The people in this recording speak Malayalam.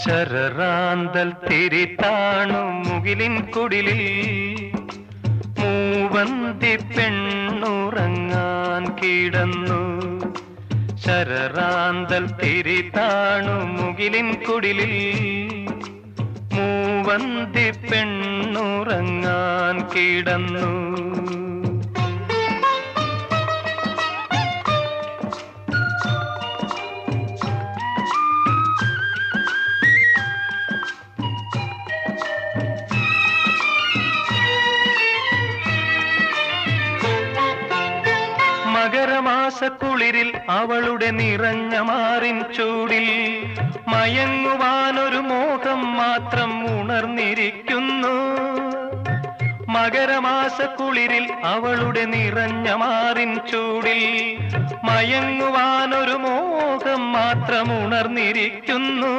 ശരറാന്തൽ തിരിതാണു മുകിലിൻ കുടിലിൽ മൂവന്തി പെണ്ണുറങ്ങാൻ കിടന്നു. ശരറാന്തൽ തിരിതാണു മുകിലിൻ കുടിലിൽ മൂവന്തി പെണ്ണുറങ്ങാൻ കിടന്നു. മകരമാസക്കുളിരിൽ അവളുടെ നിറഞ്ഞ മാറിൻ ചൂടിൽ മയങ്ങുവാനൊരു മോഹം മാത്രം ഉണർന്നിരിക്കുന്നു. മകരമാസക്കുളിരിൽ അവളുടെ നിറഞ്ഞ മാറിൻ ചൂടിൽ മയങ്ങുവാനൊരു മോഹം മാത്രം ഉണർന്നിരിക്കുന്നു.